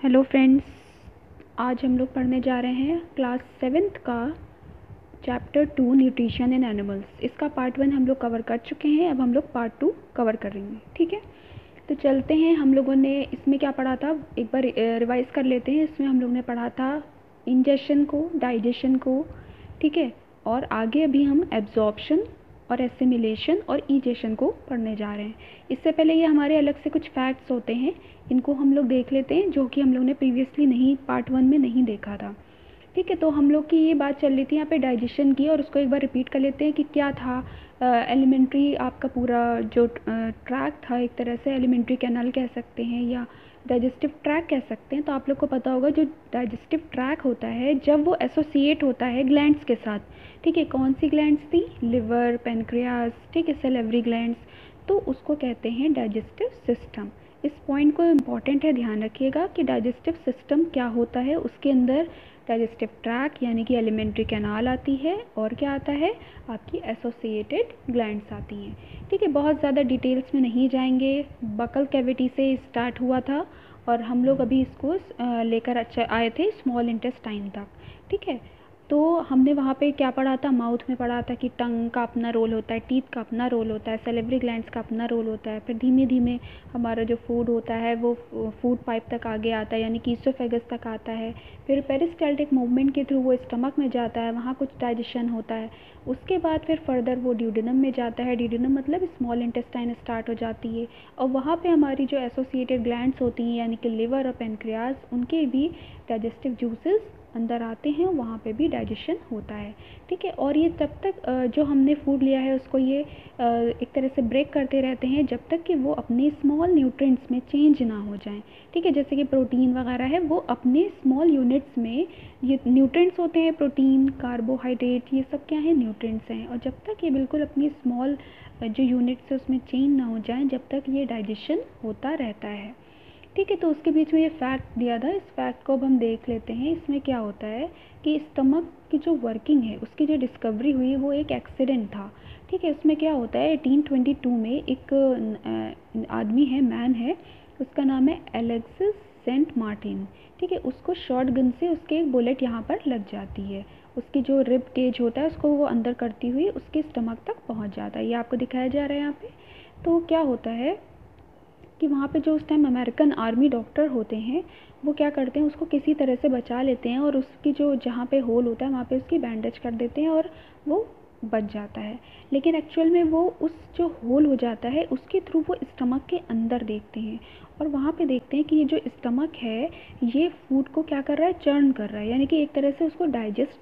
Hello friends, आज हम लोग पढ़ने जा रहे हैं क्लास 7th का चैप्टर 2 न्यूट्रिशन इन एनिमल्स। इसका पार्ट 1 हम लोग कवर कर चुके हैं। अब हम लोग पार्ट 2 कवर करेंगे। ठीक है, तो चलते हैं। हम लोगों ने इसमें क्या पढ़ा था, एक बार रिवाइज कर लेते हैं। इसमें हम लोग ने पढ़ा था इंजेशन को, डाइजेशन को, ठीक है, और आगे अभी हम एब्जॉर्प्शन और एसिमिलेशन और ईजेशन को पढ़ने जा रहे हैं। इससे पहले ये हमारे अलग से कुछ फैक्ट्स होते हैं, इनको हम लोग देख लेते हैं, जो कि हम लोग ने प्रीवियसली नहीं, पार्ट 1 में नहीं देखा था। ठीक है, तो हम लोग की ये बात चल रही थी यहाँ पे डाइजेशन की, और उसको एक बार रिपीट कर लेते हैं कि क्या था। एलिमेंट्री आपका पूरा जो ट्रैक था, एक तरह से एलिमेंट्री कैनाल कह सकते हैं या डाइजेस्टिव ट्रैक कह सकते हैं। तो आप लोग को पता होगा जो डाइजेस्टिव ट्रैक होता है, जब वो एसोसिएट होता है ग्लैंड्स के साथ, ठीक है, कौन सी ग्लैंड्स थी, लिवर, पेनक्रियास, ठीक है, सेलेवरी ग्लैंड्स, तो उसको कहते हैं डाइजेस्टिव सिस्टम। इस पॉइंट को इम्पॉर्टेंट है, ध्यान रखिएगा कि डाइजेस्टिव सिस्टम क्या होता है। उसके अंदर डाइजेस्टिव ट्रैक यानी कि एलिमेंट्री कैनाल आती है, और क्या आता है, आपकी एसोसिएटेड ग्लैंड्स आती हैं। ठीक है, बहुत ज़्यादा डिटेल्स में नहीं जाएंगे। बकल कैविटी से स्टार्ट हुआ था और हम लोग अभी इसको लेकर आए थे स्मॉल इंटेस्टाइन तक। ठीक है, तो हमने वहाँ पे क्या पढ़ा था, माउथ में पढ़ा था कि टंग का अपना रोल होता है, टीथ का अपना रोल होता है, सेलेवरी ग्लैंड्स का अपना रोल होता है। फिर धीमे धीमे हमारा जो फूड होता है वो फूड पाइप तक आगे आता है, यानी कि ईसोफेगस तक आता है। फिर पेरिस्टाल्टिक मूवमेंट के थ्रू वो स्टमक में जाता है, वहाँ कुछ डाइजेशन होता है। उसके बाद फिर फर्दर वो ड्यूडेनम में जाता है। ड्यूडेनम मतलब स्मॉल इंटेस्टाइन स्टार्ट हो जाती है, और वहाँ पे हमारी जो एसोसिएटेड ग्लैंड्स होती हैं यानी कि लिवर और पेनक्रियाज, उनके भी डाइजेस्टिव जूसेस अंदर आते हैं, वहाँ पे भी डाइजेशन होता है। ठीक है, और ये तब तक जो हमने फूड लिया है उसको ये एक तरह से ब्रेक करते रहते हैं जब तक कि वो अपने स्मॉल न्यूट्रिएंट्स में चेंज ना हो जाएं। ठीक है, जैसे कि प्रोटीन वगैरह है, वो अपने स्मॉल यूनिट्स में, ये न्यूट्रिएंट्स होते हैं, प्रोटीन, कार्बोहाइड्रेट, ये सब क्या है, न्यूट्रिएंट्स हैं। और जब तक ये बिल्कुल अपनी स्मॉल जो यूनिट्स है उसमें चेंज ना हो जाए, जब तक ये डाइजेशन होता रहता है। ठीक है, तो उसके बीच में ये फैक्ट दिया था, इस फैक्ट को अब हम देख लेते हैं। इसमें क्या होता है कि स्टमक की जो वर्किंग है, उसकी जो डिस्कवरी हुई वो एक एक्सीडेंट था। ठीक है, उसमें क्या होता है, 1822 में एक आदमी है, मैन है, उसका नाम है एलेक्सिस सेंट मार्टिन। ठीक है, उसको शॉर्ट गन से उसके एक बुलेट यहाँ पर लग जाती है। उसकी जो रिब केज होता है उसको वो अंदर करती हुई उसके स्टमक तक पहुँच जाता है। ये आपको दिखाया जा रहा है यहाँ पे। तो क्या होता है कि वहाँ पे जो उस टाइम अमेरिकन आर्मी डॉक्टर होते हैं, वो क्या करते हैं, उसको किसी तरह से बचा लेते हैं, और उसकी जो जहाँ पे होल होता है वहाँ पे उसकी बैंडेज कर देते हैं और वो बच जाता है। लेकिन एक्चुअल में वो उस जो होल हो जाता है उसके थ्रू वो स्टमक के अंदर देखते हैं, और वहाँ पे देखते हैं कि ये जो स्टमक है ये फूड को क्या कर रहा है, चर्न कर रहा है, यानी कि एक तरह से उसको डाइजेस्ट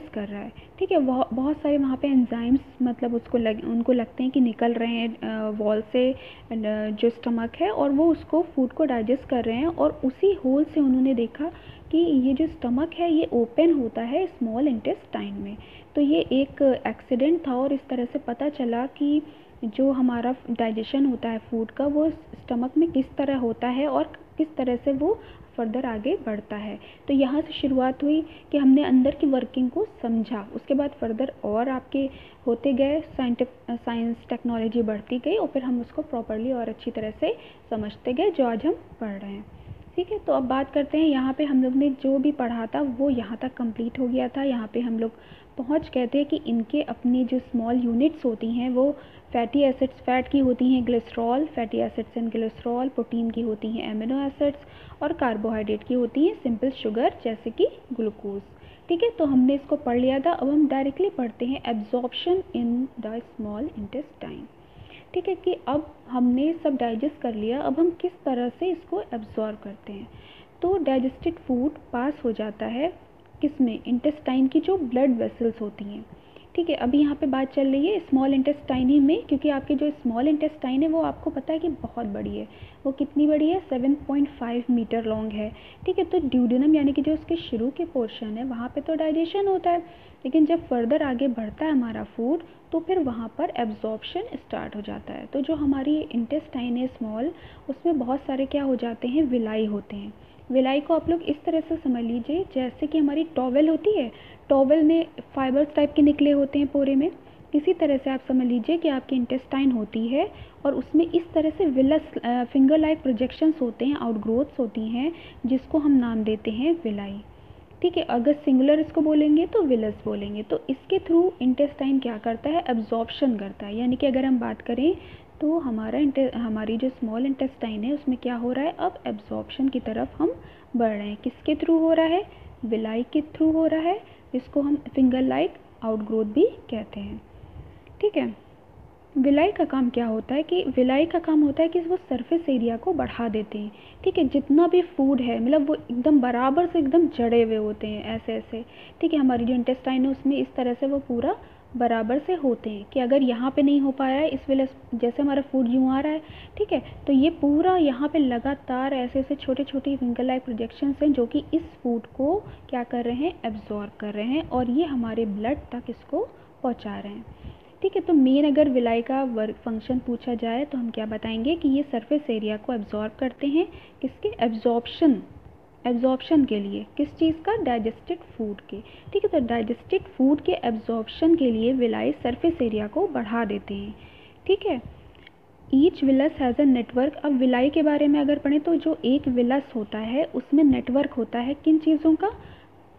कर रहा है। ठीक है, बहुत सारे वहाँ पे एंजाइम्स, मतलब उनको लगते हैं कि निकल रहे हैं वॉल से जो स्टमक है, और वो उसको फूड को डाइजेस्ट कर रहे हैं। और उसी होल से उन्होंने देखा कि ये जो स्टमक है ये ओपन होता है स्मॉल इंटेस्टाइन में। तो ये एक एक्सीडेंट था, और इस तरह से पता चला कि जो हमारा डाइजेशन होता है फूड का, वो स्टमक में किस तरह होता है और किस तरह से वो फर्दर आगे बढ़ता है। तो यहाँ से शुरुआत हुई कि हमने अंदर की वर्किंग को समझा। उसके बाद फर्दर और आपके होते गए, साइंस टेक्नोलॉजी बढ़ती गई, और फिर हम उसको प्रॉपरली और अच्छी तरह से समझते गए, जो आज हम पढ़ रहे हैं। ठीक है, तो अब बात करते हैं, यहाँ पे हम लोग ने जो भी पढ़ा था वो यहाँ तक कंप्लीट हो गया था। यहाँ पे हम लोग पहुँच गए थे कि इनके अपनी जो स्मॉल यूनिट्स होती हैं वो फैटी एसिड्स, फैट की होती हैं glycerol, fatty acids and glycerol, protein की होती हैं एमिनो एसिड्स, और कार्बोहाइड्रेट की होती हैं सिंपल शुगर जैसे कि ग्लूकोज। ठीक है, तो हमने इसको पढ़ लिया था। अब हम डायरेक्टली पढ़ते हैं absorption in the small intestine. ठीक है, कि अब हमने सब डाइजेस्ट कर लिया, अब हम किस तरह से इसको एब्जॉर्ब करते हैं। तो डाइजेस्टेड फूड पास हो जाता है किसमें, इंटेस्टाइन की जो ब्लड वेसल्स होती हैं। ठीक है, अभी यहाँ पे बात चल रही है स्मॉल इंटेस्टाइन ही में, क्योंकि आपकी जो स्मॉल इंटेस्टाइन है वो आपको पता है कि बहुत बड़ी है। वो कितनी बड़ी है, 7.5 मीटर लॉन्ग है। ठीक है, तो ड्यूडेनम यानी कि जो उसके शुरू के पोर्शन है वहाँ पे तो डाइजेशन होता है, लेकिन जब फर्दर आगे बढ़ता है हमारा फूड, तो फिर वहाँ पर एब्जॉर्प्शन स्टार्ट हो जाता है। तो जो हमारी इंटेस्टाइन है स्मॉल, उसमें बहुत सारे क्या हो जाते हैं, विलाई होते हैं। विलाई को आप लोग इस तरह से समझ लीजिए जैसे कि हमारी टॉवेल होती है, टॉवेल में फाइबर्स टाइप के निकले होते हैं पोरे में। इसी तरह से आप समझ लीजिए कि आपकी इंटेस्टाइन होती है और उसमें इस तरह से विलस फिंगर लाइक प्रोजेक्शंस होते हैं, आउटग्रोथ्स होती हैं, जिसको हम नाम देते हैं विलाई। ठीक है, अगर सिंगुलर इसको बोलेंगे तो विलस बोलेंगे। तो इसके थ्रू इंटेस्टाइन क्या करता है, एब्जॉर्प्शन करता है। यानी कि अगर हम बात करें तो हमारी जो स्मॉल इंटेस्टाइन है उसमें क्या हो रहा है, अब एब्जॉर्प्शन की तरफ हम बढ़ रहे हैं। किसके थ्रू हो रहा है, विलाई के थ्रू हो रहा है। इसको हम फिंगर लाइक आउटग्रोथ भी कहते हैं। ठीक है, विलाई का काम क्या होता है कि विलाई का काम होता है कि वो सरफेस एरिया को बढ़ा देते हैं। ठीक है, जितना भी फूड है मतलब वो एकदम बराबर से एकदम जड़े हुए होते हैं ऐसे ऐसे। ठीक है, हमारी जो इंटेस्टाइन है उसमें इस तरह से वो पूरा बराबर से होते हैं कि अगर यहाँ पे नहीं हो पा रहा है इस वजह जैसे हमारा फूड यूँ आ रहा है, ठीक है, तो ये पूरा यहाँ पे लगातार ऐसे ऐसे छोटे छोटे फिंगर लाइक प्रोजेक्शंस हैं जो कि इस फूड को क्या कर रहे हैं, एब्जॉर्ब कर रहे हैं और ये हमारे ब्लड तक इसको पहुँचा रहे हैं। ठीक है, तो मेन अगर विलाई का वर्क फंक्शन पूछा जाए तो हम क्या बताएंगे कि ये सरफेस एरिया को एब्जॉर्ब करते हैं। किसके, एब्जॉर्प्शन के लिए, किस चीज़ का, डाइजेस्टेड फूड के। ठीक है, तो डाइजेस्टेड फूड के एब्जॉर्प्शन के लिए विलाई सरफेस एरिया को बढ़ा देते हैं। ठीक है, each villous has a network. अब विलाई के बारे में अगर पढ़ें तो जो एक विलस होता है उसमें नेटवर्क होता है किन चीज़ों का,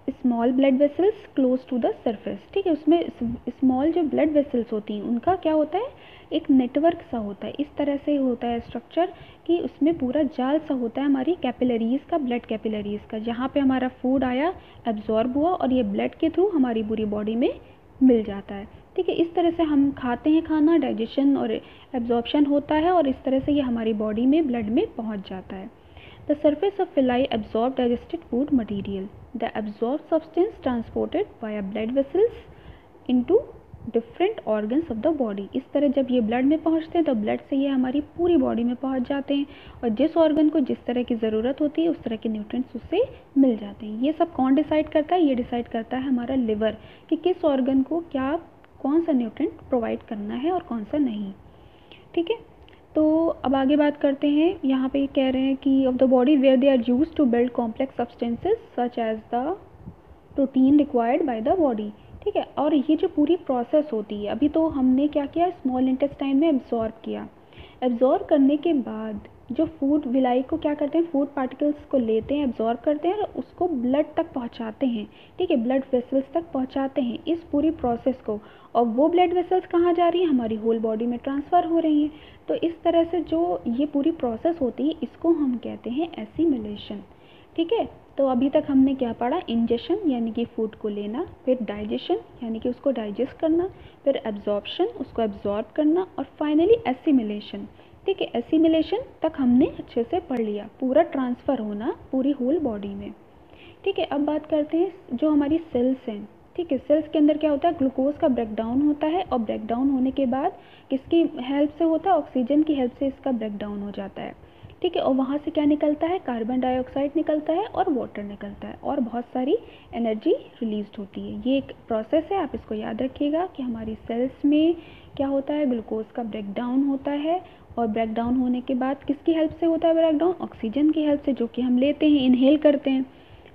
small blood vessels close to the surface. ठीक है, उसमें स्मॉल जो ब्लड वेसल्स होती हैं उनका क्या होता है, एक नेटवर्क सा होता है। इस तरह से होता है स्ट्रक्चर कि उसमें पूरा जाल सा होता है हमारी कैपिलरीज़ का, ब्लड कैपिलरीज़ का, जहाँ पे हमारा फूड आया, एब्जॉर्ब हुआ और ये ब्लड के थ्रू हमारी पूरी बॉडी में मिल जाता है। ठीक है, इस तरह से हम खाते हैं खाना, डाइजेशन और एब्जॉर्प्शन होता है और इस तरह से ये हमारी बॉडी में, ब्लड में पहुँच जाता है। The surface of villi absorb digested food material. The absorbed substance transported via blood vessels into different organs of the body. इस तरह जब ये ब्लड में पहुँचते हैं तो ब्लड से ये हमारी पूरी बॉडी में पहुँच जाते हैं और जिस ऑर्गन को जिस तरह की ज़रूरत होती है उस तरह के न्यूट्रिएंट्स उससे मिल जाते हैं। ये सब कौन डिसाइड करता है, ये डिसाइड करता है हमारा लिवर कि किस ऑर्गन को क्या कौन सा न्यूट्रिएंट प्रोवाइड करना है और कौन सा नहीं। ठीक है, तो अब आगे बात करते हैं। यहाँ पे कह रहे हैं कि of the body where they are use to build complex substances such as the protein required by the body. ठीक है, और ये जो पूरी प्रोसेस होती है, अभी तो हमने क्या किया, स्मॉल इंटेस्टाइन में एब्जॉर्ब किया। एब्जॉर्ब करने के बाद जो फूड विलाई को क्या करते हैं, फूड पार्टिकल्स को लेते हैं, एब्जॉर्ब करते हैं और उसको ब्लड तक पहुंचाते हैं। ठीक है, ब्लड वेसल्स तक पहुंचाते हैं इस पूरी प्रोसेस को, और वो ब्लड वेसल्स कहाँ जा रही हैं, हमारी होल बॉडी में ट्रांसफ़र हो रही हैं। तो इस तरह से जो ये पूरी प्रोसेस होती है इसको हम कहते हैं एसिमिलेशन। ठीक है, तो अभी तक हमने क्या पढ़ा, इंजेशन यानी कि फूड को लेना, फिर डाइजेशन यानी कि उसको डाइजेस्ट करना, फिर एब्जॉर्प्शन उसको एब्जॉर्ब करना और फाइनली एसिमिलेशन। ठीक है, एसिमिलेशन तक हमने अच्छे से पढ़ लिया, पूरा ट्रांसफ़र होना पूरी होल बॉडी में। ठीक है, अब बात करते हैं जो हमारी सेल्स हैं। ठीक है, सेल्स के अंदर क्या होता है, ग्लूकोज का ब्रेकडाउन होता है और ब्रेकडाउन होने के बाद किसकी हेल्प से होता है, ऑक्सीजन की हेल्प से इसका ब्रेकडाउन हो जाता है। ठीक है, और वहाँ से क्या निकलता है, कार्बन डाइऑक्साइड निकलता है और वाटर निकलता है और बहुत सारी एनर्जी रिलीज होती है। ये एक प्रोसेस है, आप इसको याद रखिएगा कि हमारी सेल्स में क्या होता है, ग्लूकोज का ब्रेकडाउन होता है और ब्रेकडाउन होने के बाद किसकी हेल्प से होता है ब्रेकडाउन, ऑक्सीजन की हेल्प से, जो कि हम लेते हैं, इनहेल करते हैं।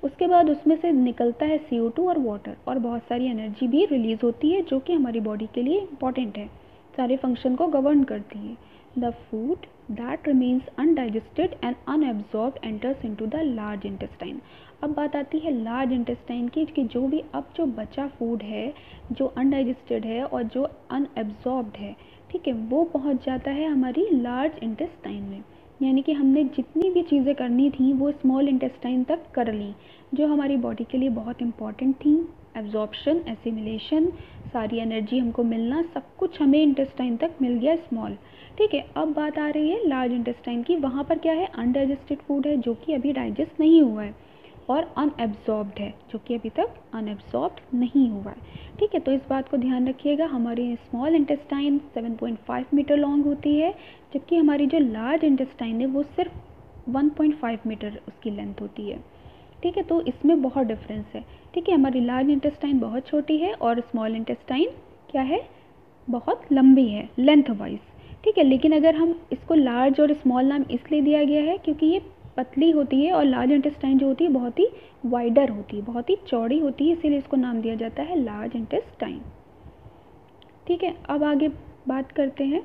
उसके बाद उसमें से निकलता है CO2 और वाटर और बहुत सारी एनर्जी भी रिलीज़ होती है जो कि हमारी बॉडी के लिए इम्पॉर्टेंट है, सारे फंक्शन को गवर्न करती है। The food that remains undigested and unabsorbed enters into the large intestine. अब बात आती है लार्ज इंटेस्टाइन की कि जो भी अब जो बचा फूड है जो अनडाइजेस्टेड है और जो अनएब्जॉर्ब्ड है, ठीक है, वो पहुंच जाता है हमारी लार्ज इंटेस्टाइन में। यानी कि हमने जितनी भी चीज़ें करनी थी वो स्मॉल इंटेस्टाइन तक कर ली, जो हमारी बॉडी के लिए बहुत इंपॉर्टेंट थी। एब्जॉर्प्शन, एसिमिलेशन, सारी एनर्जी हमको मिलना, सब कुछ हमें इंटेस्टाइन तक मिल गया स्मॉल। ठीक है, अब बात आ रही है लार्ज इंटेस्टाइन की। वहाँ पर क्या है, अनडाइजेस्टेड फूड है जो कि अभी डाइजेस्ट नहीं हुआ है और अनएब्जॉर्ब्ड है जो कि अभी तक अनएब्जॉर्ब्ड नहीं हुआ है। ठीक है, तो इस बात को ध्यान रखिएगा। हमारी स्मॉल इंटेस्टाइन 7.5 मीटर लॉन्ग होती है, जबकि हमारी जो लार्ज इंटेस्टाइन है वो सिर्फ 1.5 मीटर उसकी लेंथ होती है। ठीक है, तो इसमें बहुत डिफरेंस है। ठीक है, हमारी लार्ज इंटेस्टाइन बहुत छोटी है और स्मॉल इंटेस्टाइन क्या है, बहुत लंबी है लेंथ वाइज। ठीक है, लेकिन अगर हम इसको लार्ज और स्मॉल नाम इसलिए दिया गया है क्योंकि ये पतली होती है और लार्ज इंटेस्टाइन जो होती है बहुत ही वाइडर होती है, बहुत ही चौड़ी होती है, इसीलिए इसको नाम दिया जाता है लार्ज इंटेस्टाइन। ठीक है, अब आगे बात करते हैं।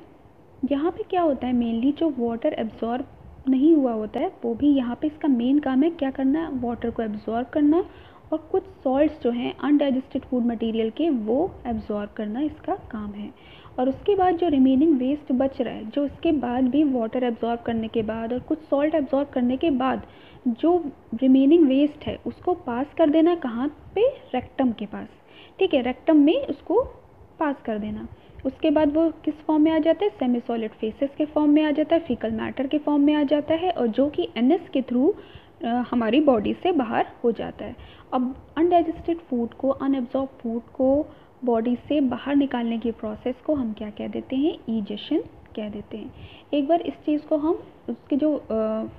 यहाँ पे क्या होता है, मेनली जो वाटर एब्जॉर्ब नहीं हुआ होता है वो भी यहाँ पे इसका मेन काम है क्या करना, वाटर को एब्जॉर्ब करना, और कुछ सॉल्ट्स जो हैं अनडाइजेस्टेड फूड मटेरियल के वो एब्जॉर्ब करना इसका काम है। और उसके बाद जो रिमेनिंग वेस्ट बच रहा है, जो इसके बाद भी वाटर एब्जॉर्ब करने के बाद और कुछ सॉल्ट एब्जॉर्ब करने के बाद जो रिमेनिंग वेस्ट है उसको पास कर देना कहाँ पे, रेक्टम के पास। ठीक है, रेक्टम में उसको पास कर देना। उसके बाद वो किस फॉर्म में आ जाता है, सेमी सॉलिड फेसेस के फॉर्म में आ जाता है, फीकल मैटर के फॉर्म में आ जाता है, और जो कि एनएस के थ्रू हमारी बॉडी से बाहर हो जाता है। अब अनडाइजेस्टेड फूड को, अनएब्जॉर्ब फूड को बॉडी से बाहर निकालने की प्रोसेस को हम क्या कह देते हैं, ईजेशन कह देते हैं। एक बार इस चीज़ को हम उसके जो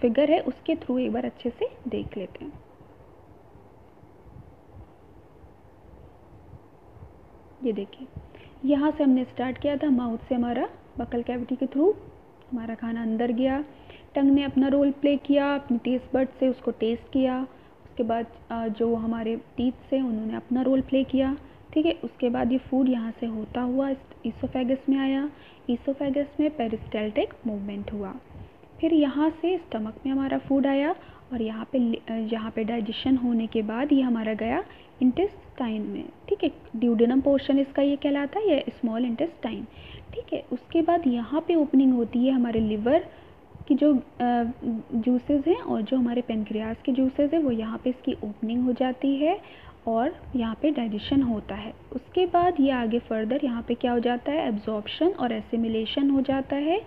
फिगर है उसके थ्रू एक बार अच्छे से देख लेते हैं। ये देखिए, यहाँ से हमने स्टार्ट किया था, माउथ से हमारा बकल कैविटी के थ्रू हमारा खाना अंदर गया, टंग ने अपना रोल प्ले किया, अपनी टेस्ट बड से उसको टेस्ट किया, उसके बाद जो हमारे टीथ से उन्होंने अपना रोल प्ले किया। ठीक है, उसके बाद ये फूड यहाँ से होता हुआ ईसोफेगस में आया, ईसोफेगस में पेरिस्टाल्टिक मूवमेंट हुआ, फिर यहाँ से स्टमक में हमारा फूड आया, और यहाँ पे डाइजेशन होने के बाद ये हमारा गया इंटेस्टाइन में। ठीक है, ड्यूडेनम पोर्शन इसका ये कहलाता है, ये स्मॉल इंटेस्टाइन। ठीक है, उसके बाद यहाँ पे ओपनिंग होती है हमारे लिवर की जो जूसेस हैं, और जो हमारे पेनक्रियास के जूसेस हैं वो यहाँ पे इसकी ओपनिंग हो जाती है, और यहाँ पे डाइजेशन होता है। उसके बाद ये आगे फर्दर यहाँ पे क्या हो जाता है, एब्जॉर्प्शन और एसिमिलेशन हो जाता है,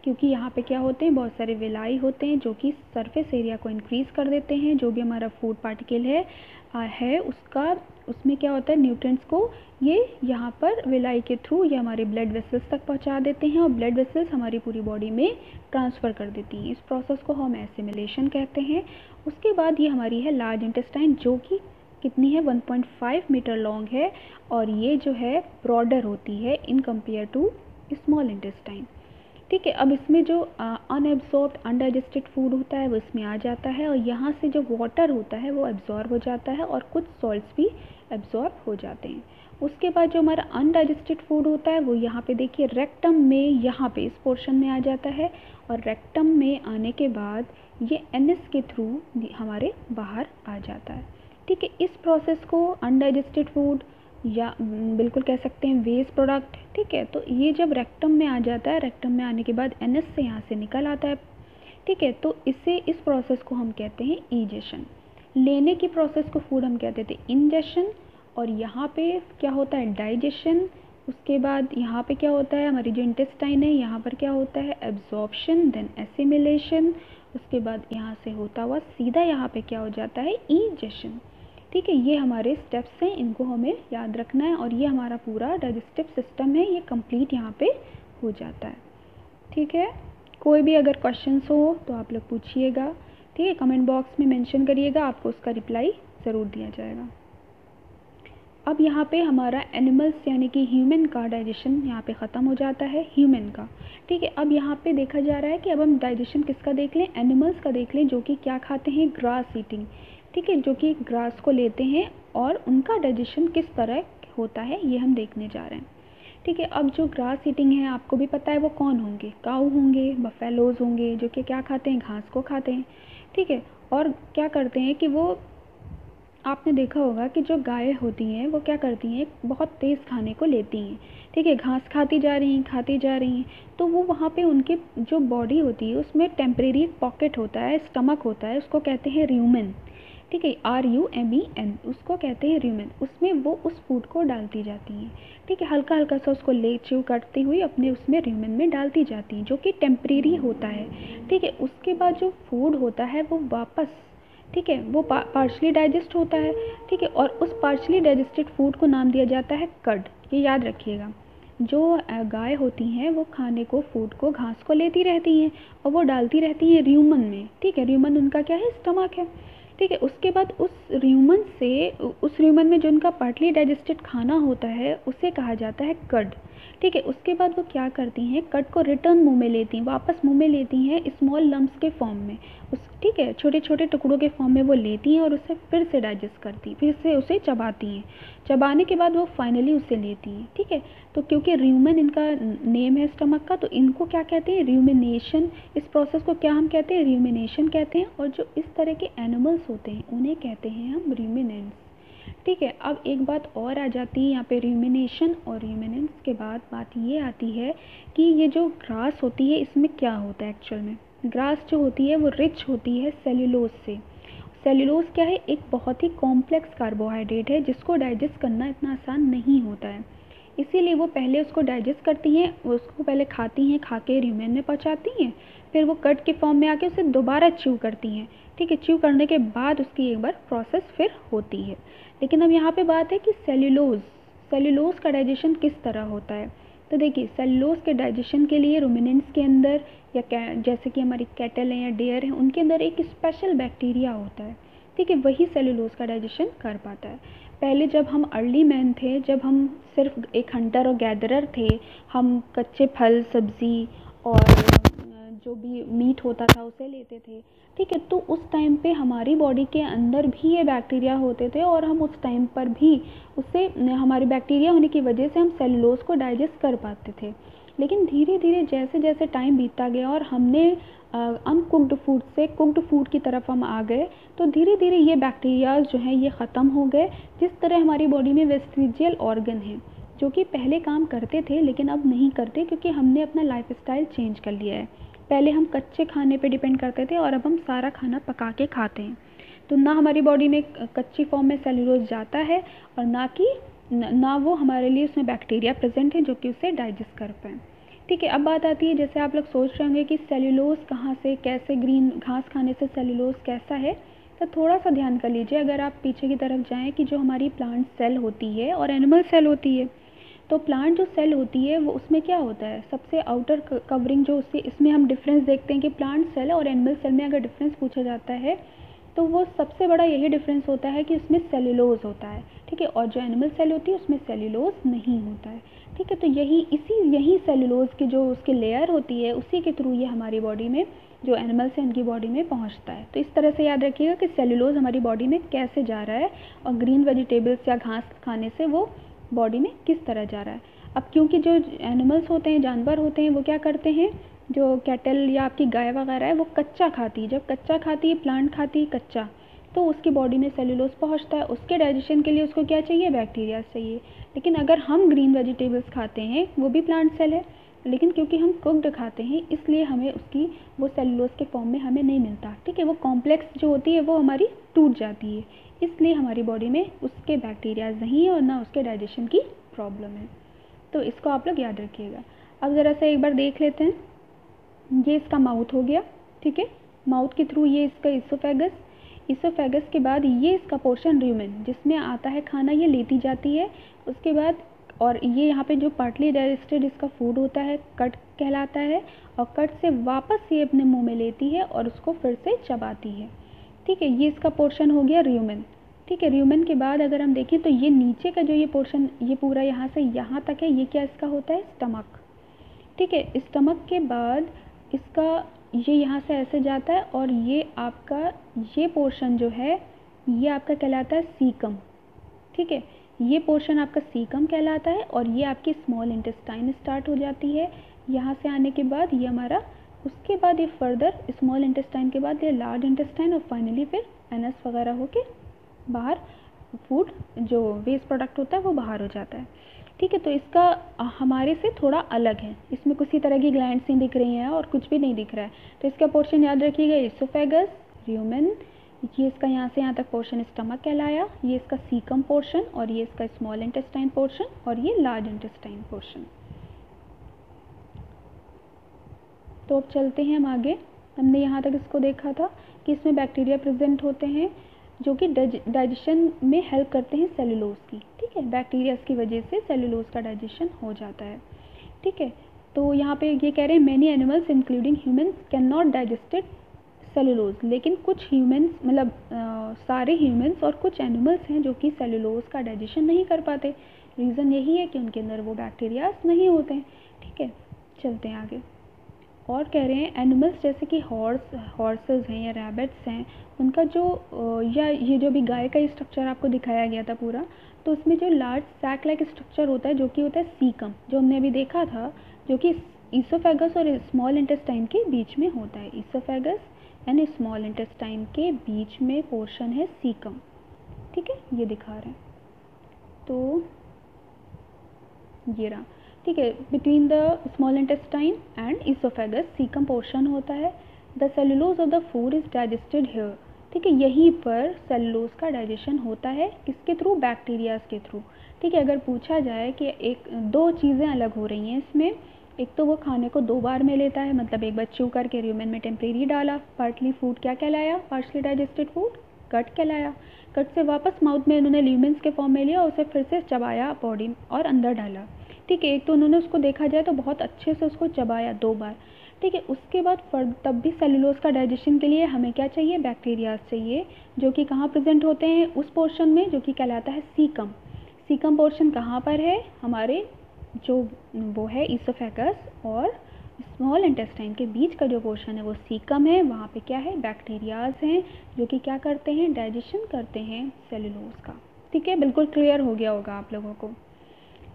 क्योंकि यहाँ पे क्या होते हैं, बहुत सारे विलाई होते हैं जो कि सरफेस एरिया को इंक्रीज़ कर देते हैं। जो भी हमारा फूड पार्टिकल है उसमें क्या होता है, न्यूट्रिएंट्स को ये यहाँ पर विलाई के थ्रू ये हमारे ब्लड वेसल्स तक पहुँचा देते हैं, और ब्लड वेसल्स हमारी पूरी बॉडी में ट्रांसफ़र कर देती हैं। इस प्रोसेस को हम एसिमिलेशन कहते हैं। उसके बाद ये हमारी है लार्ज इंटेस्टाइन, जो कि कितनी है, 1.5 मीटर लॉन्ग है, और ये जो है ब्रॉडर होती है in compare to small intestine. ठीक है, अब इसमें जो अनएब्जॉर्ब्ड अनडाइजेस्टेड फूड होता है वो इसमें आ जाता है, और यहाँ से जो वाटर होता है वो एब्जॉर्ब हो जाता है, और कुछ सॉल्ट्स भी एब्जॉर्ब हो जाते हैं। उसके बाद जो हमारा अनडाइजेस्टेड फूड होता है वो यहाँ पे देखिए रेक्टम में, यहाँ पे इस पोर्शन में आ जाता है, और रेक्टम में आने के बाद ये एनएस के थ्रू हमारे बाहर आ जाता है। ठीक है, इस प्रोसेस को अनडाइजेस्टेड फूड या बिल्कुल कह सकते हैं वेस्ट प्रोडक्ट। ठीक है, तो ये जब रेक्टम में आ जाता है, रेक्टम में आने के बाद एनएस से यहाँ से निकल आता है। ठीक है, तो इस प्रोसेस को हम कहते हैं ईजेशन। लेने की प्रोसेस को फूड हम कहते थे इंजेशन, और यहाँ पे क्या होता है, डाइजेशन। उसके बाद यहाँ पे क्या होता है, हमारी जो इंटेस्टाइन है यहाँ पर क्या होता है, एब्जॉर्प्शन, देन एसिमिलेशन। उसके बाद यहाँ से होता हुआ सीधा यहाँ पे क्या हो जाता है, ईजेशन। ठीक है, ये हमारे स्टेप्स हैं, इनको हमें याद रखना है, और ये हमारा पूरा डाइजेस्टिव सिस्टम है, ये कंप्लीट यहाँ पे हो जाता है। ठीक है, कोई भी अगर क्वेश्चंस हो तो आप लोग पूछिएगा। ठीक है, कमेंट बॉक्स में मेंशन करिएगा, आपको उसका रिप्लाई ज़रूर दिया जाएगा। अब यहाँ पे हमारा एनिमल्स यानी कि ह्यूमन का डाइजेशन यहाँ पे ख़त्म हो जाता है, ह्यूमन का। ठीक है, अब यहाँ पे देखा जा रहा है कि अब हम डाइजेशन किसका देख लें, एनिमल्स का देख लें, जो कि क्या खाते हैं, ग्रास ईटिंग। ठीक है, जो कि ग्रास को लेते हैं, और उनका डाइजेशन किस तरह होता है ये हम देखने जा रहे हैं। ठीक है, अब जो ग्रास ईटिंग है आपको भी पता है वो कौन होंगे, काऊ होंगे, बफेलोज होंगे, जो कि क्या खाते हैं, घास को खाते हैं। ठीक है, और क्या करते हैं कि वो, आपने देखा होगा कि जो गाय होती हैं वो क्या करती हैं, बहुत तेज़ खाने को लेती हैं। ठीक है, घास खाती जा रही हैं, तो वो वहाँ पे उनके जो बॉडी होती है उसमें टेम्परेरी पॉकेट होता है, स्टमक होता है, उसको कहते हैं र्यूमेन। ठीक है, RUMEN, उसको कहते हैं र्यूमेन। उसमें वो उस फूड को डालती जाती हैं। ठीक है, हल्का हल्का सा उसको ले च्यू करती हुई अपने उसमें र्यूमेन में डालती जाती हैं, जो कि टेम्परेरी होता है। ठीक है, उसके बाद जो फूड होता है वो वापस, ठीक है, वो पार्शली डाइजेस्ट होता है। ठीक है, और उस पार्शली डाइजेस्टेड फूड को नाम दिया जाता है कर्ड। ये याद रखिएगा, जो गाय होती हैं वो खाने को, फूड को, घास को लेती रहती हैं, और वो डालती रहती हैं र्यूमन में। ठीक है, र्यूमन उनका क्या है, स्टमक है। ठीक है, उसके बाद उस र्यूमन में जो उनका पार्टली डाइजेस्टेड खाना होता है उसे कहा जाता है कर्ड। ठीक है। उसके बाद वो क्या करती हैं, कट को रिटर्न मुंह में लेती हैं, वापस मुंह में लेती हैं स्मॉल लम्प्स के फॉर्म में, ठीक है, छोटे छोटे टुकड़ों के फॉर्म में वो लेती हैं और उसे फिर से डाइजेस्ट करती, फिर से उसे चबाती हैं। चबाने के बाद वो फाइनली उसे लेती हैं। ठीक है। तो क्योंकि र्यूमेन इनका नेम है स्टमक का, तो इनको क्या कहते हैं, र्यूमिनेशन। इस प्रोसेस को क्या हम कहते हैं, र्यूमिनेशन कहते हैं। और जो इस तरह के एनिमल्स होते हैं उन्हें कहते हैं हम र्यूमिनेंट्स। ठीक है। अब एक बात और आ जाती है यहाँ पे, र्यूमिनेशन और र्यूमिनेंट्स के बाद बात ये आती है कि ये जो ग्रास होती है इसमें क्या होता है एक्चुअल में। ग्रास जो होती है वो रिच होती है सेल्यूलोज से। सेल्यूलोज क्या है, एक बहुत ही कॉम्प्लेक्स कार्बोहाइड्रेट है जिसको डाइजेस्ट करना इतना आसान नहीं होता है, इसीलिए वो पहले उसको डाइजेस्ट करती हैं, उसको पहले खाती हैं, खा के र्यूमेन में पहुँचाती हैं, फिर वो कट के फॉर्म में आके उसे दोबारा च्यू करती हैं। ठीक है। च्यू करने के बाद उसकी एक बार प्रोसेस फिर होती है। लेकिन अब यहाँ पे बात है कि सेल्यूलोज का डाइजेशन किस तरह होता है। तो देखिए, सेल्यूलोज के डाइजेशन के लिए रुमिनेंट्स के अंदर या जैसे कि हमारी कैटल हैं या डेयर हैं, उनके अंदर एक स्पेशल बैक्टीरिया होता है। ठीक है। वही सेल्यूलोज का डाइजेशन कर पाता है। पहले जब हम अर्ली मैन थे, जब हम सिर्फ एक हंटर और गैदरर थे, हम कच्चे फल सब्ज़ी और जो भी मीट होता था उसे लेते थे। ठीक है। तो उस टाइम पे हमारी बॉडी के अंदर भी ये बैक्टीरिया होते थे और हम उस टाइम पर भी उससे, हमारे बैक्टीरिया होने की वजह से हम सेलुलोज को डाइजेस्ट कर पाते थे। लेकिन धीरे धीरे जैसे जैसे टाइम बीतता गया और हमने अनकुक्ड फूड से कुक्ड फूड की तरफ हम आ गए, तो धीरे धीरे ये बैक्टीरियाज जो हैं ये ख़त्म हो गए। जिस तरह हमारी बॉडी में वेस्टिजियल ऑर्गन हैं जो कि पहले काम करते थे लेकिन अब नहीं करते, क्योंकि हमने अपना लाइफस्टाइल चेंज कर लिया है। पहले हम कच्चे खाने पे डिपेंड करते थे और अब हम सारा खाना पका के खाते हैं। तो ना हमारी बॉडी में कच्ची फॉर्म में सेल्यूलोज जाता है और ना वो हमारे लिए उसमें बैक्टीरिया प्रेजेंट है जो कि उसे डाइजेस्ट कर पाएँ। ठीक है। अब बात आती है, जैसे आप लोग सोच रहे होंगे कि सेल्यूलोज कहाँ से, कैसे ग्रीन घास खाने से सेल्यूलोज कैसा है, तो थोड़ा सा ध्यान कर लीजिए। अगर आप पीछे की तरफ जाएँ कि जो हमारी प्लांट सेल होती है और एनिमल सेल होती है, तो प्लांट जो सेल होती है वो उसमें क्या होता है, सबसे आउटर कवरिंग जो उससे, इसमें हम डिफरेंस देखते हैं कि प्लांट सेल और एनिमल सेल में अगर डिफरेंस पूछा जाता है तो वो सबसे बड़ा यही डिफरेंस होता है कि उसमें सेल्यूलोज होता है। ठीक है। और जो एनिमल सेल होती है उसमें सेल्यूलोज नहीं होता है। ठीक है। तो यही सेल्यूलोज की जो उसकी लेयर होती है उसी के थ्रू ये हमारी बॉडी में, जो एनिमल्स हैं उनकी बॉडी में पहुंचता है। तो इस तरह से याद रखिएगा कि सेल्यूलोज हमारी बॉडी में कैसे जा रहा है और ग्रीन वेजिटेबल्स या घास खाने से वो बॉडी में किस तरह जा रहा है। अब क्योंकि जो एनिमल्स होते हैं, जानवर होते हैं, वो क्या करते हैं, जो कैटल या आपकी गाय वगैरह है वो कच्चा खाती है। जब कच्चा खाती है, प्लांट खाती है कच्चा, तो उसकी बॉडी में सेल्यूलोज पहुंचता है। उसके डाइजेशन के लिए उसको क्या चाहिए, बैक्टीरिया चाहिए। लेकिन अगर हम ग्रीन वेजिटेबल्स खाते हैं, वो भी प्लांट सेल है, लेकिन क्योंकि हम कुक्ड खाते हैं इसलिए हमें उसकी वो सेल्यूलोज के फॉर्म में हमें नहीं मिलता। ठीक है। वो कॉम्प्लेक्स जो होती है वो हमारी टूट जाती है, इसलिए हमारी बॉडी में उसके बैक्टीरियाज नहीं है और ना उसके डाइजेशन की प्रॉब्लम है। तो इसको आप लोग याद रखिएगा। अब ज़रा सा एक बार देख लेते हैं। ये इसका माउथ हो गया। ठीक है। माउथ के थ्रू ये इसका इसोफेगस के बाद ये इसका पोर्शन र्यूमेन जिसमें आता है खाना, ये लेती जाती है। उसके बाद और ये यहाँ पे जो पार्टली डाइजेस्टेड इसका फूड होता है कट कहलाता है, और कट से वापस ये अपने मुंह में लेती है और उसको फिर से चबाती है। ठीक है। ये इसका पोर्शन हो गया र्यूमेन। ठीक है। र्यूमेन के बाद अगर हम देखें तो ये नीचे का जो ये पोर्शन, ये पूरा यहाँ से यहाँ तक है, ये क्या इसका होता है, स्टमक। ठीक है। स्टमक के बाद इसका ये यहाँ से ऐसे जाता है और ये आपका ये पोर्शन जो है ये आपका कहलाता है सीकम। ठीक है। ये पोर्शन आपका सीकम कहलाता है और ये आपकी स्मॉल इंटेस्टाइन स्टार्ट हो जाती है। यहाँ से आने के बाद ये हमारा, उसके बाद ये फर्दर स्मॉल इंटेस्टाइन के बाद ये लार्ज इंटेस्टाइन और फाइनली फिर एनस वगैरह होके बाहर फूड जो वेस्ट प्रोडक्ट होता है वो बाहर हो जाता है। ठीक है। तो इसका हमारे से थोड़ा अलग है, इसमें किसी तरह की ग्लैंड्स नहीं दिख रही हैं और कुछ भी नहीं दिख रहा है। तो इसका पोर्शन याद रखिएगा, इसोफेगस, र्यूमेन, ये इसका यहाँ से यहाँ तक पोर्शन स्टमक कहलाया, ये इसका सीकम पोर्शन और ये इसका स्मॉल इंटेस्टाइन पोर्शन और ये लार्ज इंटेस्टाइन पोर्शन। तो अब चलते हैं हम आगे। हमने यहाँ तक इसको देखा था कि इसमें बैक्टीरिया प्रेजेंट होते हैं जो कि डाइजेशन में हेल्प करते हैं सेल्यूलोज की। ठीक है। बैक्टीरिया की वजह से सेल्यूलोज का डाइजेशन हो जाता है। ठीक है। तो यहाँ पे ये कह रहे हैं many animals including humans can not digested cellulose, लेकिन कुछ ह्यूमंस, मतलब सारे ह्यूमंस और कुछ एनिमल्स हैं जो कि सेल्यूलोज का डाइजेशन नहीं कर पाते। रीज़न यही है कि उनके अंदर वो बैक्टीरियाज नहीं होते हैं। ठीक है, चलते हैं आगे। और कह रहे हैं एनिमल्स जैसे कि हॉर्सेस हैं या रैबिट्स हैं, उनका जो या ये जो भी गाय का स्ट्रक्चर आपको दिखाया गया था पूरा, तो उसमें जो लार्ज सैक लाइक स्ट्रक्चर होता है जो कि होता है सीकम, जो हमने अभी देखा था, जो कि ईसोफेगस और स्मॉल इंटेस्टाइन के बीच में होता है। ईसोफेगस एंड स्मॉल इंटेस्टाइन के बीच में पोर्शन है सीकम। ठीक है, ये दिखा रहे हैं, तो ये रहा। ठीक है, between the small intestine and oesophagus caecum portion होता है। The cellulose of the food is digested here. ठीक है, यहीं पर सेलुलोज का डाइजेशन होता है, किसके थ्रू? बैक्टीरियाज के थ्रू। ठीक है, अगर पूछा जाए कि एक दो चीज़ें अलग हो रही हैं इसमें, एक तो वो खाने को 2 बार में लेता है, मतलब एक बार च्यू करके र्यूमेन में टेम्परेरी डाला, पार्टली फूड क्या कहलाया? पार्शली डाइजेस्टेड फूड कट कहलाया। कट से वापस माउथ में उन्होंने ल्यूमेंस के फॉर्म में लिया, उसे फिर से चबाया बॉडी और अंदर डाला। ठीक है, एक तो उन्होंने उसको देखा जाए तो बहुत अच्छे से उसको चबाया 2 बार। ठीक है, उसके बाद तब भी सेलुलोज का डाइजेशन के लिए हमें क्या चाहिए? बैक्टीरियाज चाहिए, जो कि कहाँ प्रेजेंट होते हैं? उस पोर्शन में जो कि कहलाता है सीकम। सीकम पोर्शन कहाँ पर है? हमारे जो वो है ईसोफेगस और स्मॉल इंटेस्टाइन के बीच का जो पोर्शन है वो सीकम है। वहाँ पे क्या है? बैक्टीरियाज हैं, जो कि क्या करते हैं? डाइजेशन करते हैं सेलुलोज का। ठीक है, बिल्कुल क्लियर हो गया होगा आप लोगों को।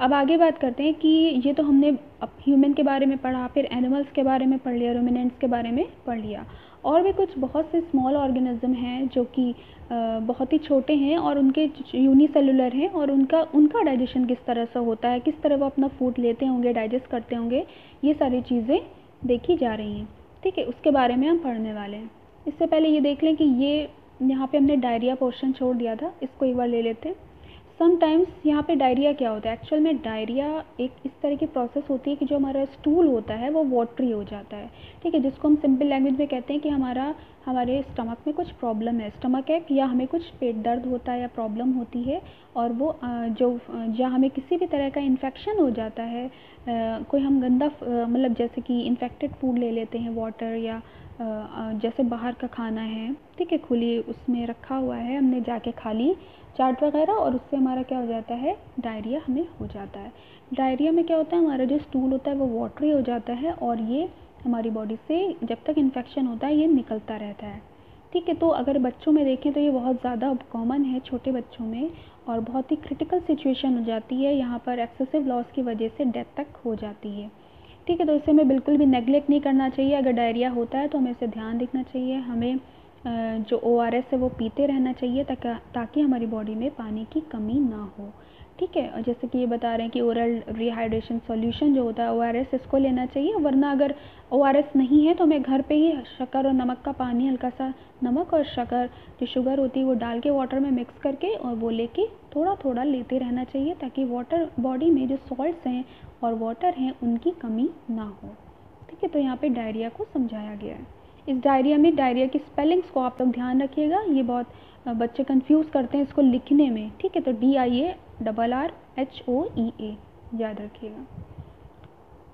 अब आगे बात करते हैं कि ये तो हमने अब ह्यूमन के बारे में पढ़ा, फिर एनिमल्स के बारे में पढ़ लिया, रूमिनेंट्स के बारे में पढ़ लिया। और भी कुछ बहुत से स्मॉल ऑर्गेनिज्म हैं जो कि बहुत ही छोटे हैं और उनके यूनिसेलुलर हैं, और उनका डाइजेशन किस तरह से होता है, किस तरह वो अपना फूड लेते होंगे, डाइजेस्ट करते होंगे, ये सारी चीज़ें देखी जा रही हैं। ठीक है, उसके बारे में हम पढ़ने वाले हैं। इससे पहले ये देख लें कि ये यहाँ पे हमने डायरिया पोर्शन छोड़ दिया था, इसको एक बार ले लेते हैं। समटाइम्स यहाँ पे डायरिया क्या होता है? एक्चुअल में डायरिया एक इस तरह की प्रोसेस होती है कि जो हमारा स्टूल होता है वो वाटरी हो जाता है। ठीक है, जिसको हम सिंपल लैंग्वेज में कहते हैं कि हमारे स्टमक में कुछ प्रॉब्लम है, स्टमक एक, या हमें कुछ पेट दर्द होता है या प्रॉब्लम होती है, और वो या हमें किसी भी तरह का इन्फेक्शन हो जाता है, कोई हम गंदा मतलब जैसे कि इन्फेक्टेड फूड ले लेते हैं, वाटर या जैसे बाहर का खाना है, ठीक है, खुली उसमें रखा हुआ है, हमने जाके खा ली चाट वगैरह, और उससे हमारा क्या हो जाता है? डायरिया हमें हो जाता है। डायरिया में क्या होता है? हमारा जो स्टूल होता है वो वाटरी हो जाता है, और ये हमारी बॉडी से जब तक इन्फेक्शन होता है ये निकलता रहता है। ठीक है, तो अगर बच्चों में देखें तो ये बहुत ज़्यादा कॉमन है छोटे बच्चों में, और बहुत ही क्रिटिकल सिचुएशन हो जाती है, यहाँ पर एक्सेसिव लॉस की वजह से डेथ तक हो जाती है। ठीक है, तो इसे हमें बिल्कुल भी नेगलेक्ट नहीं करना चाहिए। अगर डायरिया होता है तो हमें इसे ध्यान रखना चाहिए, हमें जो ORS है वो पीते रहना चाहिए ताकि हमारी बॉडी में पानी की कमी ना हो। ठीक है, और जैसे कि ये बता रहे हैं कि ओरल रिहाइड्रेशन सॉल्यूशन जो होता है ORS, इसको लेना चाहिए, वरना अगर ORS नहीं है तो हमें घर पे ही शक्कर और नमक का पानी, हल्का सा नमक और शक्कर जो शुगर होती है वो डाल के वाटर में मिक्स करके और वो लेके थोड़ा थोड़ा लेते रहना चाहिए, ताकि वाटर बॉडी में जो सॉल्ट्स हैं और वाटर हैं उनकी कमी ना हो। ठीक है, तो यहाँ पे डायरिया को समझाया गया है। इस डायरिया में डायरिया की स्पेलिंग्स को आप लोग ध्यान रखिएगा, ये बहुत बच्चे कंफ्यूज करते हैं इसको लिखने में। ठीक है, तो DIARRHOEA याद रखिएगा।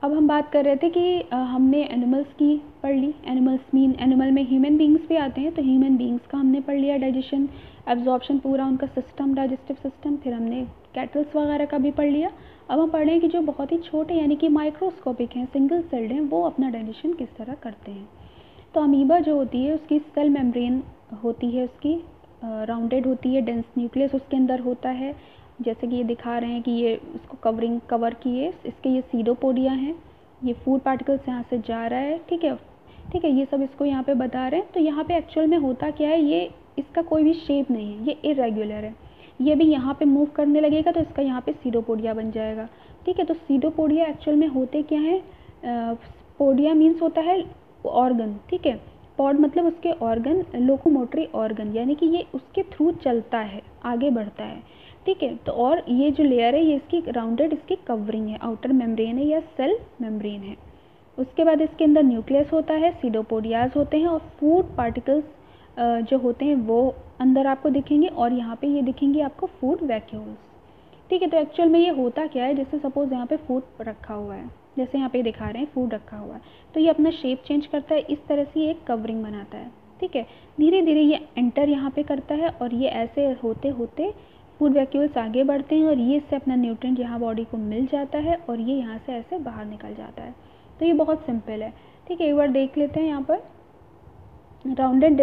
अब हम बात कर रहे थे कि हमने एनिमल्स की पढ़ ली, एनिमल में ह्यूमन बींग्स भी आते हैं, तो ह्यूमन बींग्स का हमने पढ़ लिया, डाइजेशन एब्जॉर्प्शन पूरा उनका सिस्टम, डाइजेस्टिव सिस्टम। फिर हमने कैटल्स वगैरह का भी पढ़ लिया। अब हम पढ़ रहे हैं कि जो बहुत ही छोटे यानी कि माइक्रोस्कोपिक हैं, सिंगल सेल्ड हैं, वो अपना डाइजेशन किस तरह करते हैं। तो अमीबा जो होती है उसकी सेल मेम्ब्रेन होती है, उसकी राउंडेड होती है, डेंस न्यूक्लियस उसके अंदर होता है, जैसे कि ये दिखा रहे हैं कि ये इसको कवर किए, इसके ये सीडोपोडिया हैं, ये फूड पार्टिकल्स यहाँ से जा रहा है। ठीक है, ये सब इसको यहाँ पे बता रहे हैं। तो यहाँ पे एक्चुअल में होता क्या है, ये इसका कोई भी शेप नहीं है, ये इरेगुलर है, ये भी यहाँ पे मूव करने लगेगा तो इसका यहाँ पे सीडोपोडिया बन जाएगा। ठीक है, तो सीडोपोडिया एक्चुअल में होते क्या है? पोडिया मीन्स होता है ऑर्गन। ठीक है, पॉड मतलब उसके ऑर्गन, लोकोमोटरी ऑर्गन, यानी कि ये उसके थ्रू चलता है, आगे बढ़ता है। ठीक है, तो और ये जो लेयर है ये इसकी राउंडेड, इसकी कवरिंग है, आउटर मेम्ब्रेन है या सेल मेम्ब्रेन है। उसके बाद इसके अंदर न्यूक्लियस होता है, सीडोपोडियाज होते हैं, और फूड पार्टिकल्स जो होते हैं वो अंदर आपको दिखेंगे, और यहाँ पे ये दिखेंगे आपको फूड वैक्यूल्स। ठीक है, तो एक्चुअल में ये होता क्या है, जैसे सपोज यहाँ पे फूड रखा हुआ है, जैसे यहाँ पे दिखा रहे हैं फूड रखा हुआ है, तो ये अपना शेप चेंज करता है, इस तरह से एक कवरिंग बनाता है। ठीक है, धीरे धीरे ये एंटर यहाँ पे करता है, और ये ऐसे होते होते फूड वैक्यूल्स आगे बढ़ते हैं और ये इससे अपना न्यूट्रिएंट यहाँ बॉडी को मिल जाता है और ये यहाँ से ऐसे बाहर निकल जाता है। तो ये बहुत सिंपल है, ठीक है। एक बार देख लेते हैं यहाँ पर। Rounded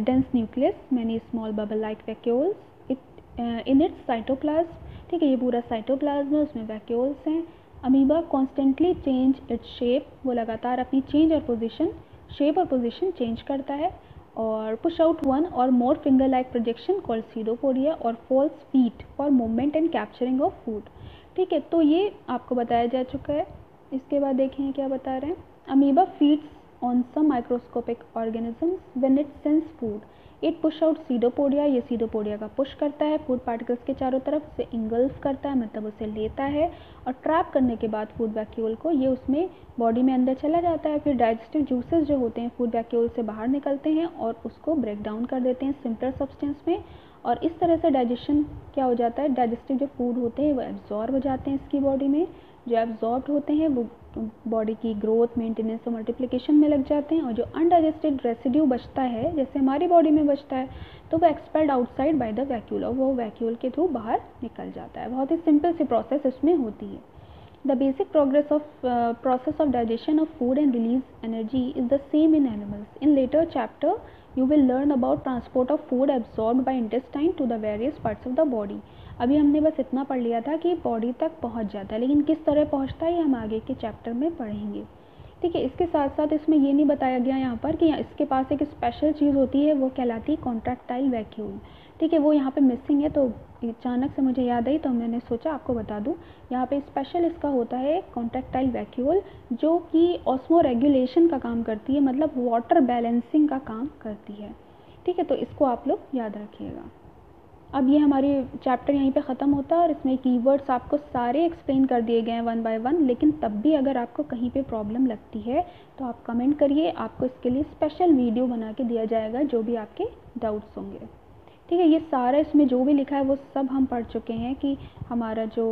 dense nucleus, many small bubble like vacuoles in its cytoplasm, ठीक है। ये पूरा साइटोप्लाज्म है, उसमें वैक्यूल्स हैं। Amoeba constantly change its shape, वो लगातार अपनी शेप और पोजीशन चेंज करता है। और push out one or more finger like projection called pseudopodia और false feet for movement and capturing of food, ठीक है। तो ये आपको बताया जा चुका है। इसके बाद देखें क्या बता रहे हैं। Amoeba feeds on some microscopic organisms when it sense food. It push out pseudopodia, ये pseudopodia का पुश करता है फूड पार्टिकल्स के चारों तरफ, उसे इंगल्फ करता है, मतलब उसे लेता है और ट्रैप करने के बाद फूड वैक्यूल को ये उसमें बॉडी में अंदर चला जाता है। फिर डाइजेस्टिव जूसेस जो होते हैं फूड वैक्यूल से बाहर निकलते हैं और उसको ब्रेक डाउन कर देते हैं सिंपलर सब्सटेंस में, और इस तरह से डाइजेशन क्या हो जाता है, डाइजेस्टिव जो फूड होते हैं वो एब्जॉर्ब हो जाते हैं इसकी बॉडी में। जो एब्जॉर्ब होते हैं वो बॉडी की ग्रोथ, मेंटेनेंस और मल्टीप्लिकेशन में लग जाते हैं, और जो अनडाइजेस्टेड रेसिड्यू बचता है जैसे हमारी बॉडी में बचता है तो वो expelled outside by the vacuole, और वो वैक्यूल के थ्रू बाहर निकल जाता है। बहुत ही सिंपल सी प्रोसेस इसमें होती है। The basic process of digestion of food and release energy is the same in animals. In later chapter you will learn about transport of food absorbed by intestine to the various parts of the body. अभी हमने बस इतना पढ़ लिया था कि body तक पहुंच जाता है, लेकिन किस तरह पहुंचता है ये हम आगे के चैप्टर में पढ़ेंगे, ठीक है। इसके साथ साथ इसमें ये नहीं बताया गया यहाँ पर कि इसके पास एक स्पेशल चीज़ होती है, वो कहलाती है कॉन्ट्रैक्टाइल वैक्यूल, ठीक है। वो यहाँ पे मिसिंग है, तो अचानक से मुझे याद आई तो मैंने सोचा आपको बता दूँ। यहाँ पे स्पेशल इसका होता है कॉन्ट्रैक्टाइल वैक्यूल, जो कि ऑस्मो रेगुलेशन का काम करती है, मतलब वाटर बैलेंसिंग का काम करती है, ठीक है। तो इसको आप लोग याद रखिएगा। अब ये हमारी चैप्टर यहीं पे ख़त्म होता है और इसमें कीवर्ड्स आपको सारे एक्सप्लेन कर दिए गए हैं 1 by 1, लेकिन तब भी अगर आपको कहीं पे प्रॉब्लम लगती है तो आप कमेंट करिए, आपको इसके लिए स्पेशल वीडियो बना के दिया जाएगा जो भी आपके डाउट्स होंगे, ठीक है। ये सारा इसमें जो भी लिखा है वो सब हम पढ़ चुके हैं कि हमारा जो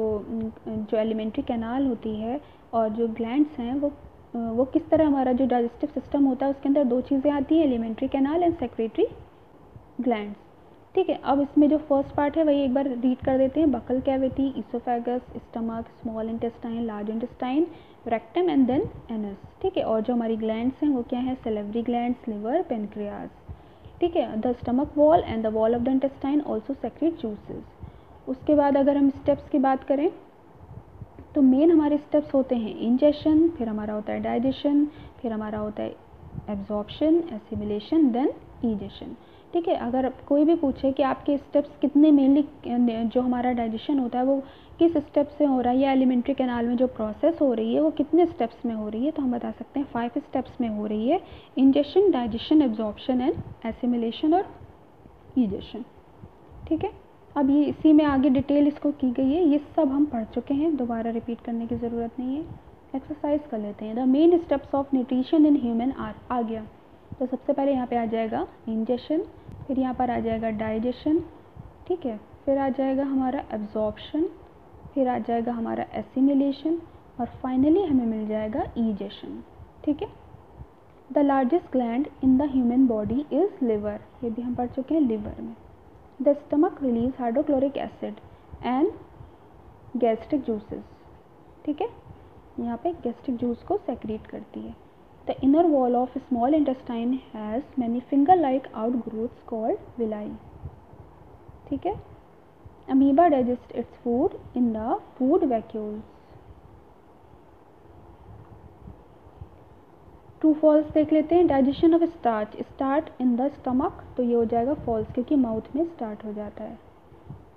एलिमेंट्री कैनाल होती है और जो ग्लैंड्स हैं वो किस तरह, हमारा जो डाइजेस्टिव सिस्टम होता है उसके अंदर दो चीज़ें आती हैं, alimentary canal and secretary glands, ठीक है। अब इसमें जो फर्स्ट पार्ट है वही एक बार रीड कर देते हैं। Buccal cavity, oesophagus, stomach, small intestine, large intestine, rectum and then anus, ठीक है। और जो हमारी ग्लैंड्स हैं वो क्या है, सेलेवरी ग्लैंड्स, लिवर, पेनक्रियाज, ठीक है। The stomach wall and the wall of the intestine also secrete juices. उसके बाद अगर हम स्टेप्स की बात करें तो मेन हमारे स्टेप्स होते हैं इंजेशन, फिर हमारा होता है डाइजेशन, फिर हमारा होता है एब्जॉर्प्शन, एसिमिलेशन, देन ईजेशन, ठीक है। अगर कोई भी पूछे कि आपके स्टेप्स कितने मेनली, जो हमारा डाइजेशन होता है वो किस स्टेप से हो रहा है, या एलिमेंट्री कैनाल में जो प्रोसेस हो रही है वो कितने स्टेप्स में हो रही है, तो हम बता सकते हैं 5 स्टेप्स में हो रही है, ingestion, digestion, absorption and assimilation और ईजेशन, ठीक है। अब ये इसी में आगे डिटेल इसको की गई है, ये सब हम पढ़ चुके हैं, दोबारा रिपीट करने की ज़रूरत नहीं है। एक्सरसाइज कर लेते हैं। The main steps of nutrition in human are, आ गया तो सबसे पहले यहाँ पे आ जाएगा इंजेशन, फिर यहाँ पर आ जाएगा डाइजेशन, ठीक है, फिर आ जाएगा हमारा एब्जॉर्प्शन, फिर आ जाएगा हमारा एसिमिलेशन और फाइनली हमें मिल जाएगा ईजेशन, ठीक है। The largest gland in the human body is liver, ये भी हम पढ़ चुके हैं लिवर में। The stomach release hydrochloric acid and gastric juices, ठीक है, यहाँ पे गैस्ट्रिक जूस को सेक्रेट करती है। The inner wall of small intestine has many finger-like outgrowths called villi, ठीक है। Amoeba digests its food in the food vacuoles. True false देख लेते हैं। Digestion of starch start in the stomach, तो ये हो जाएगा false क्योंकि माउथ में स्टार्ट हो जाता है।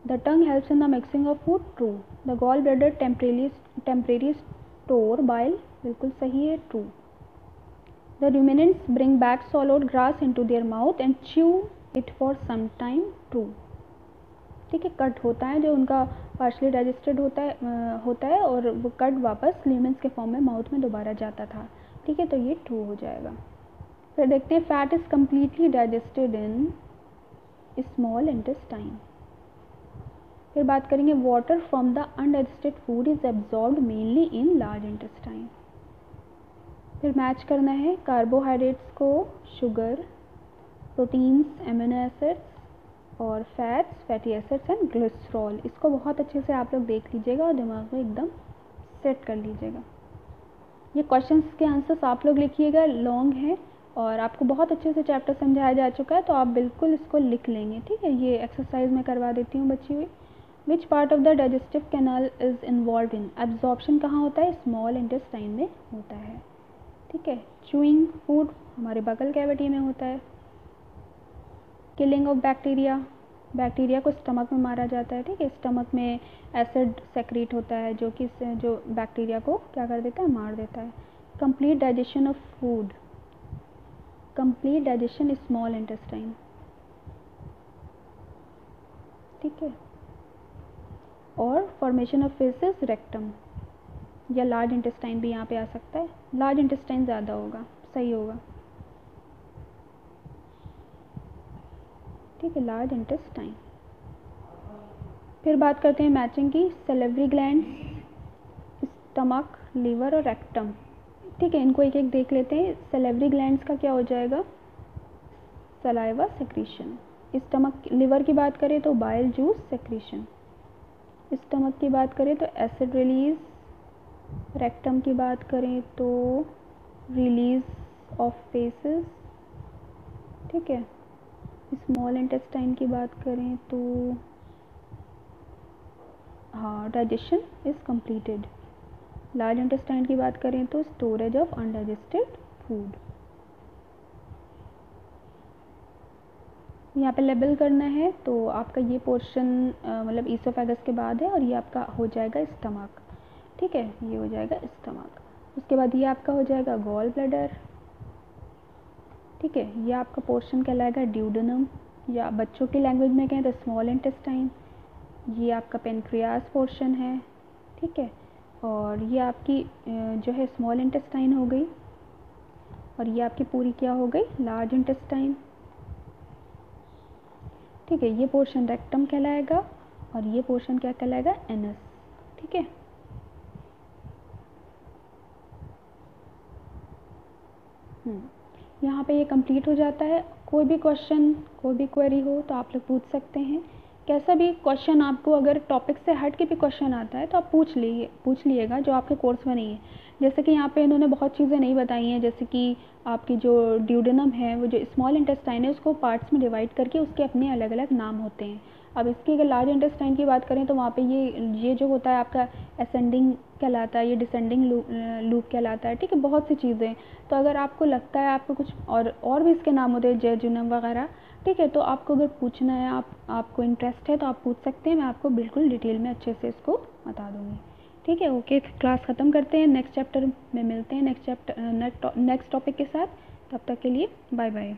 The tongue helps in the mixing of food, true. The gallbladder temporarily store bile, बिल्कुल सही है, true. The ruminants bring back swallowed grass into their mouth and chew it for some time, true, ठीक है। Cut होता है जो उनका partially digested होता है और वो कट वापस ल्यूमेंस के फॉर्म में माउथ में दोबारा जाता था, ठीक है, तो ये ट्रू हो जाएगा। फिर देखते हैं fat is completely digested in small intestine. फिर बात करेंगे water from the undigested food is absorbed mainly in large intestine. फिर मैच करना है कार्बोहाइड्रेट्स को शुगर, प्रोटीन्स, एमिनो एसिड्स, और fats, fatty acids and glycerol. इसको बहुत अच्छे से आप लोग देख लीजिएगा और दिमाग में एकदम सेट कर लीजिएगा। ये क्वेश्चंस के आंसर्स आप लोग लिखिएगा, लॉन्ग हैं और आपको बहुत अच्छे से चैप्टर समझाया जा चुका है, तो आप बिल्कुल इसको लिख लेंगे, ठीक है। ये एक्सरसाइज मैं करवा देती हूँ बच्ची हुई। Which part of the digestive canal is involve in, absorption कहाँ होता है, स्मॉल इंटेस्टाइन में होता है, ठीक है। च्यूइंग फूड हमारे बगल कैविटी में होता है। किलिंग ऑफ बैक्टीरिया, बैक्टीरिया को स्टमक में मारा जाता है, ठीक है। स्टमक में एसिड सेक्रीट होता है जो कि जो बैक्टीरिया को क्या कर देता है, मार देता है। Complete digestion of food, complete digestion small intestine, ठीक है। और फॉर्मेशन ऑफ फेसेस रेक्टम, या लार्ज इंटेस्टाइन भी यहाँ पे आ सकता है, लार्ज इंटेस्टाइन ज़्यादा होगा, सही होगा, ठीक है, लार्ज इंटेस्टाइन। फिर बात करते हैं मैचिंग की। सैलिवरी ग्लैंड्स, स्टमक, लीवर और रेक्टम, ठीक है। इनको एक एक देख लेते हैं। सैलिवरी ग्लैंड्स का क्या हो जाएगा, सलाइवा सेक्रीशन। स्टमक, लिवर की बात करें तो बाइल जूस सेक्रीशन। स्टमक की बात करें तो एसिड रिलीज। रेक्टम की बात करें तो रिलीज ऑफ फेसेस, ठीक है। स्मॉल इंटेस्टाइन की बात करें तो हाँ, digestion is completed. Large intestine की बात करें तो स्टोरेज ऑफ अनडाइजेस्टेड फूड। यहाँ पे लेबल करना है तो आपका ये पोर्शन मतलब ईसोफेगस के बाद है और ये आपका हो जाएगा स्टमक, ठीक है, ये हो जाएगा स्टमक। उसके बाद ये आपका हो जाएगा गॉल ब्लैडर, ठीक है। ये आपका पोर्शन कहलाएगा ड्यूडेनम, या बच्चों की लैंग्वेज में कहें तो स्मॉल इंटेस्टाइन। ये आपका पेनक्रियास पोर्शन है, ठीक है। और ये आपकी जो है स्मॉल इंटेस्टाइन हो गई, और ये आपकी पूरी क्या हो गई, लार्ज इंटेस्टाइन, ठीक है। ये पोर्शन रेक्टम कहलाएगा और ये पोर्शन क्या कहलाएगा, एनस, ठीक है। यहाँ पे ये कंप्लीट हो जाता है। कोई भी क्वेश्चन, कोई भी क्वेरी हो तो आप लोग पूछ सकते हैं। कैसा भी क्वेश्चन आपको अगर टॉपिक से हट के भी क्वेश्चन आता है तो आप पूछ लीजिएगा जो आपके कोर्स में नहीं है। जैसे कि यहाँ पे इन्होंने बहुत चीज़ें नहीं बताई हैं, जैसे कि आपकी जो ड्यूडेनम है, वो जो स्मॉल इंटेस्टाइन है, उसको पार्ट्स में डिवाइड करके उसके अपने अलग अलग नाम होते हैं। अब इसकी अगर लार्ज इंटेस्टाइन की बात करें तो वहाँ पे ये जो होता है आपका असेंडिंग कहलाता है, ये डिसेंडिंग लूप कहलाता है, ठीक है। बहुत सी चीज़ें, तो अगर आपको लगता है आपको कुछ और भी इसके नाम होते हैं, जेजुनम वगैरह, ठीक है। तो आपको अगर पूछना है, आपको इंटरेस्ट है तो आप पूछ सकते हैं, मैं आपको बिल्कुल डिटेल में अच्छे से इसको बता दूँगी, ठीक है। ओके, क्लास ख़त्म करते हैं, नेक्स्ट चैप्टर में मिलते हैं, नेक्स्ट टॉपिक के साथ। तब तक के लिए बाय बाय।